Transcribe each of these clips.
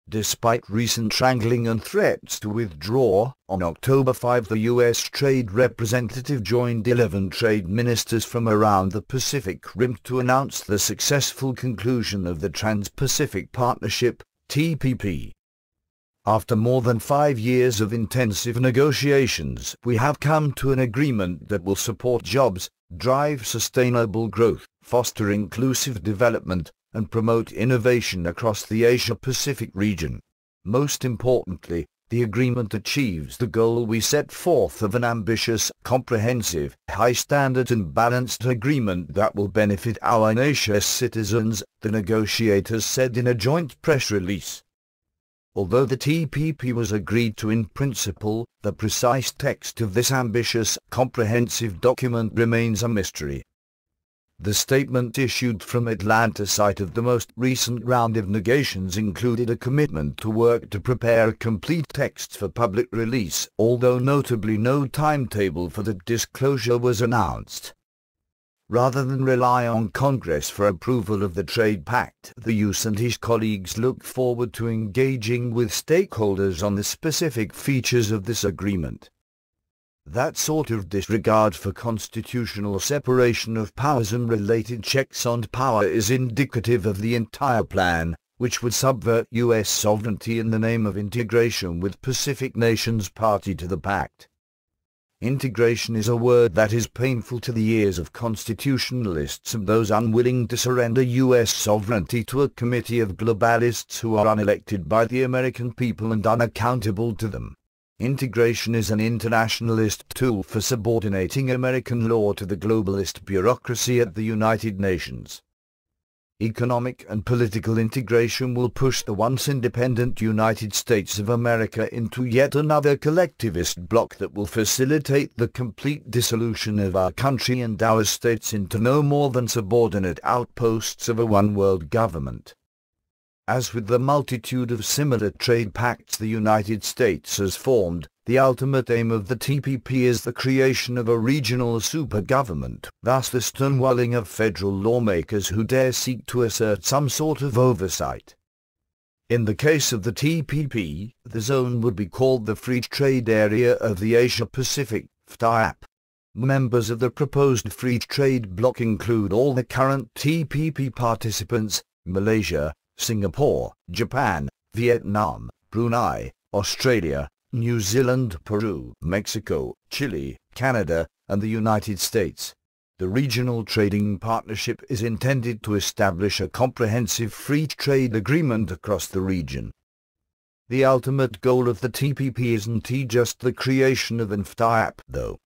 Despite recent wrangling and threats to withdraw, on October 5 the U.S. Trade Representative joined 11 trade ministers from around the Pacific Rim to announce the successful conclusion of the Trans-Pacific Partnership, TPP. After more than 5 years of intensive negotiations, we have come to an agreement that will support jobs, drive sustainable growth, foster inclusive development, and promote innovation across the Asia-Pacific region. Most importantly, the agreement achieves the goal we set forth of an ambitious, comprehensive, high-standard and balanced agreement that will benefit our nation's citizens, the negotiators said in a joint press release. Although the TPP was agreed to in principle, the precise text of this ambitious, comprehensive document remains a mystery. The statement issued from Atlanta site of the most recent round of negations included a commitment to work to prepare a complete text for public release, although notably no timetable for the disclosure was announced. Rather than rely on Congress for approval of the Trade Pact, the U.S. and his colleagues look forward to engaging with stakeholders on the specific features of this agreement. That sort of disregard for constitutional separation of powers and related checks on power is indicative of the entire plan, which would subvert U.S. sovereignty in the name of integration with Pacific nations party to the Pact. Integration is a word that is painful to the ears of constitutionalists and those unwilling to surrender U.S. sovereignty to a committee of globalists who are unelected by the American people and unaccountable to them. Integration is an internationalist tool for subordinating American law to the globalist bureaucracy at the United Nations. Economic and political integration will push the once independent United States of America into yet another collectivist bloc that will facilitate the complete dissolution of our country and our states into no more than subordinate outposts of a one-world government. As with the multitude of similar trade pacts the United States has formed, the ultimate aim of the TPP is the creation of a regional super-government, thus the stonewalling of federal lawmakers who dare seek to assert some sort of oversight. In the case of the TPP, the zone would be called the Free Trade Area of the Asia-Pacific, FTAAP. Members of the proposed free trade bloc include all the current TPP participants, Malaysia, Singapore, Japan, Vietnam, Brunei, Australia, New Zealand, Peru, Mexico, Chile, Canada, and the United States. The regional trading partnership is intended to establish a comprehensive free trade agreement across the region. The ultimate goal of the TPP isn't just the creation of an FTAAP, though.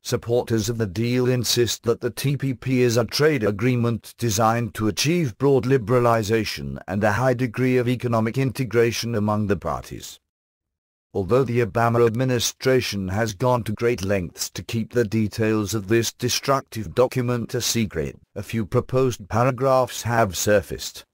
Supporters of the deal insist that the TPP is a trade agreement designed to achieve broad liberalization and a high degree of economic integration among the parties. Although the Obama administration has gone to great lengths to keep the details of this destructive document a secret, a few proposed paragraphs have surfaced.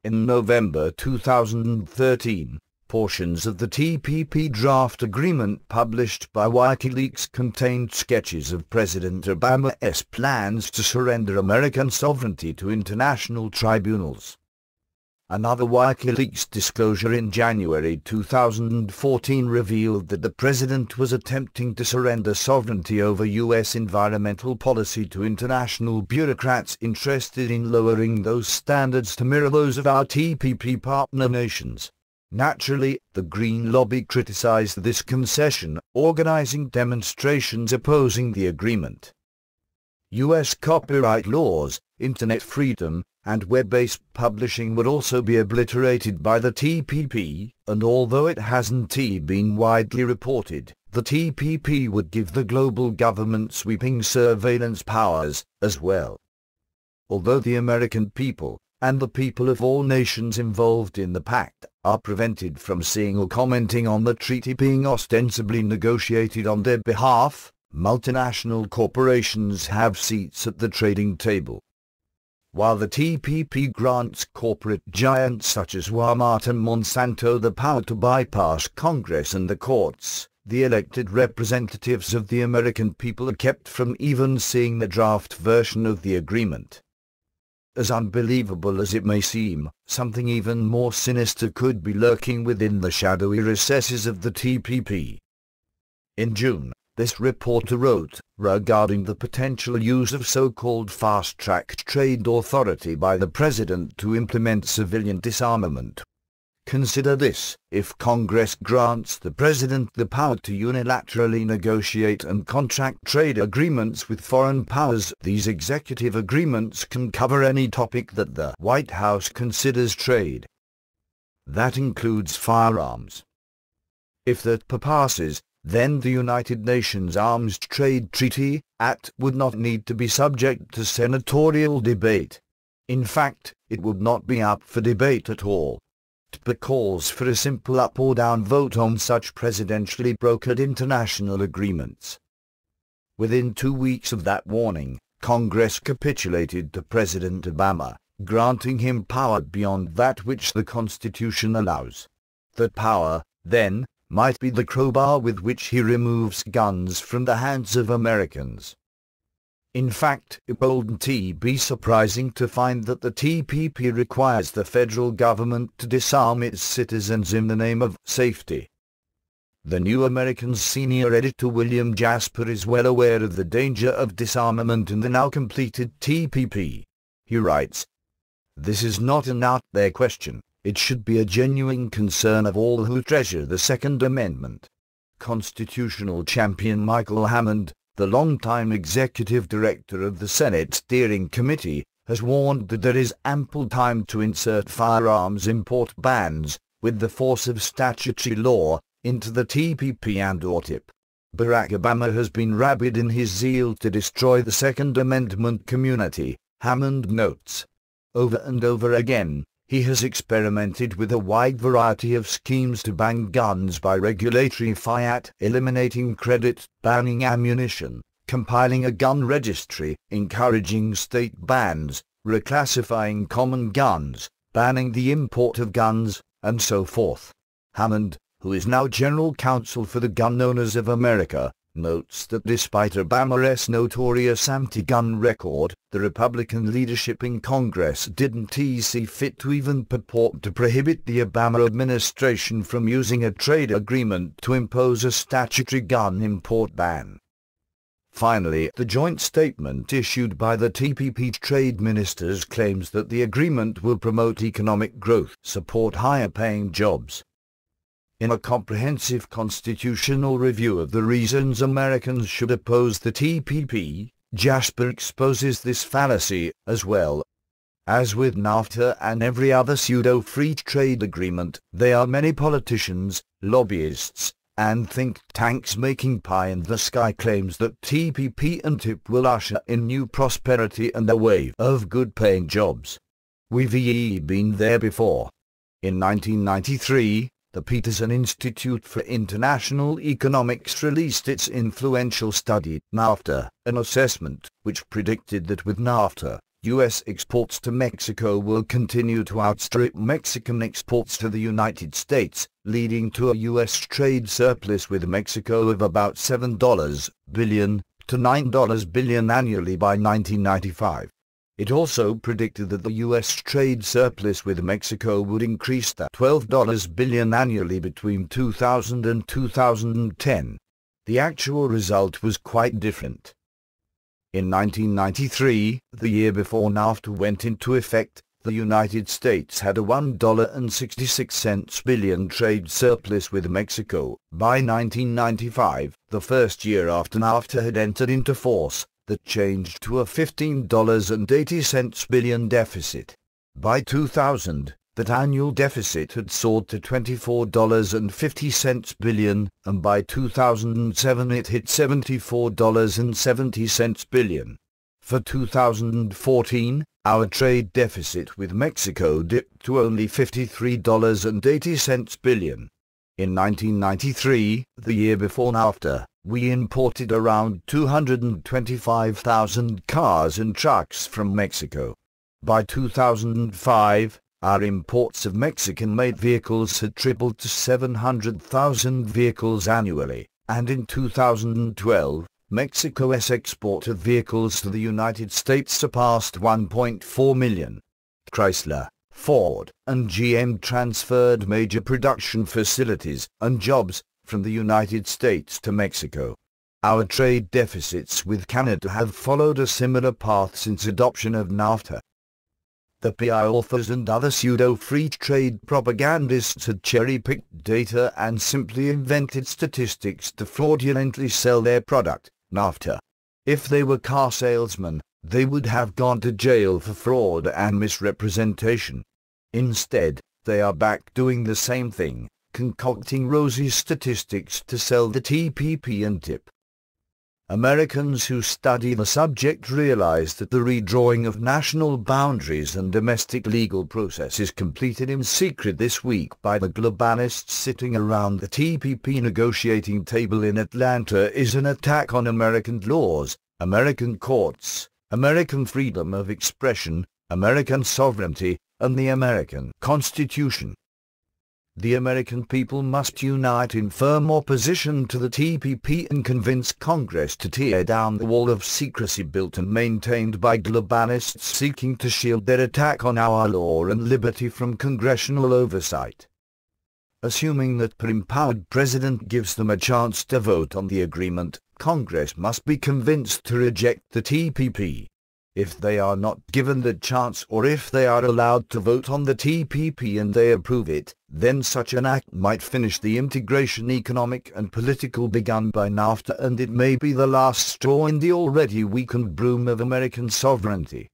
In November 2013, portions of the TPP draft agreement published by WikiLeaks contained sketches of President Obama's plans to surrender American sovereignty to international tribunals. Another WikiLeaks disclosure in January 2014 revealed that the president was attempting to surrender sovereignty over U.S. environmental policy to international bureaucrats interested in lowering those standards to mirror those of our TPP partner nations. Naturally, the Green Lobby criticized this concession, organizing demonstrations opposing the agreement. U.S. copyright laws, internet freedom, and web-based publishing would also be obliterated by the TPP, and although it hasn't been widely reported, the TPP would give the global government sweeping surveillance powers, as well. Although the American people, and the people of all nations involved in the Pact, are prevented from seeing or commenting on the treaty being ostensibly negotiated on their behalf, multinational corporations have seats at the trading table. While the TPP grants corporate giants such as Walmart and Monsanto the power to bypass Congress and the courts, the elected representatives of the American people are kept from even seeing the draft version of the agreement. as unbelievable as it may seem, something even more sinister could be lurking within the shadowy recesses of the TPP. In June, this reporter wrote, regarding the potential use of so-called fast-track trade authority by the President to implement civilian disarmament. Consider this: if Congress grants the President the power to unilaterally negotiate and contract trade agreements with foreign powers, these executive agreements can cover any topic that the White House considers trade. That includes firearms. If that passes, then the United Nations Arms Trade Treaty Act would not need to be subject to senatorial debate. In fact, it would not be up for debate at all. TPP calls for a simple up or down vote on such presidentially brokered international agreements. Within 2 weeks of that warning, Congress capitulated to President Obama, granting him power beyond that which the Constitution allows. That power, then, might be the crowbar with which he removes guns from the hands of Americans. In fact, it wouldn't be surprising to find that the TPP requires the federal government to disarm its citizens in the name of safety. The New American's senior editor William Jasper is well aware of the danger of disarmament in the now completed TPP. He writes, "This is not an out there question. It should be a genuine concern of all who treasure the Second Amendment." Constitutional champion Michael Hammond, the longtime executive director of the Senate Steering Committee, has warned that there is ample time to insert firearms import bans, with the force of statutory law, into the TPP and/or TIP. Barack Obama has been rabid in his zeal to destroy the Second Amendment community, Hammond notes. Over and over again, he has experimented with a wide variety of schemes to ban guns by regulatory fiat, eliminating credit, banning ammunition, compiling a gun registry, encouraging state bans, reclassifying common guns, banning the import of guns, and so forth. Hammond, who is now General Counsel for the Gun Owners of America, notes that despite Obama's notorious anti-gun record, the Republican leadership in Congress didn't see fit to even purport to prohibit the Obama administration from using a trade agreement to impose a statutory gun import ban. Finally, the joint statement issued by the TPP trade ministers claims that the agreement will promote economic growth, support higher-paying jobs. In a comprehensive constitutional review of the reasons Americans should oppose the TPP, Jasper exposes this fallacy as well. As with NAFTA and every other pseudo-free trade agreement, there are many politicians, lobbyists, and think tanks making pie-in-the-sky claims that TPP and TIP will usher in new prosperity and a wave of good-paying jobs. We've been there before. In 1993, the Peterson Institute for International Economics released its influential study, NAFTA, an assessment which predicted that with NAFTA, U.S. exports to Mexico will continue to outstrip Mexican exports to the United States, leading to a U.S. trade surplus with Mexico of about $7 billion to $9 billion annually by 1995. It also predicted that the U.S. trade surplus with Mexico would increase to $12 billion annually between 2000 and 2010. The actual result was quite different. In 1993, the year before NAFTA went into effect, the United States had a $1.66 billion trade surplus with Mexico. By 1995, the first year after NAFTA had entered into force, that changed to a $15.80 billion deficit. By 2000, that annual deficit had soared to $24.50 billion, and by 2007 it hit $74.70 billion. For 2014, our trade deficit with Mexico dipped to only $53.80 billion. In 1993, the year before NAFTA, we imported around 225,000 cars and trucks from Mexico. By 2005, our imports of Mexican-made vehicles had tripled to 700,000 vehicles annually, and in 2012, Mexico's export of vehicles to the United States surpassed 1.4 million. Chrysler, Ford, and GM transferred major production facilities and jobs from the United States to Mexico. Our trade deficits with Canada have followed a similar path since adoption of NAFTA. The PI authors and other pseudo-free trade propagandists had cherry-picked data and simply invented statistics to fraudulently sell their product, NAFTA. If they were car salesmen, they would have gone to jail for fraud and misrepresentation. Instead, they are back doing the same thing, concocting rosy statistics to sell the TPP and TIP. Americans who study the subject realize that the redrawing of national boundaries and domestic legal processes completed in secret this week by the globalists sitting around the TPP negotiating table in Atlanta is an attack on American laws, American courts, American freedom of expression, American sovereignty, and the American Constitution. The American people must unite in firm opposition to the TPP and convince Congress to tear down the wall of secrecy built and maintained by globalists seeking to shield their attack on our law and liberty from congressional oversight. Assuming that the empowered president gives them a chance to vote on the agreement, Congress must be convinced to reject the TPP. If they are not given the chance, or if they are allowed to vote on the TPP and they approve it, then such an act might finish the integration economic and political begun by NAFTA, and it may be the last straw in the already weakened broom of American sovereignty.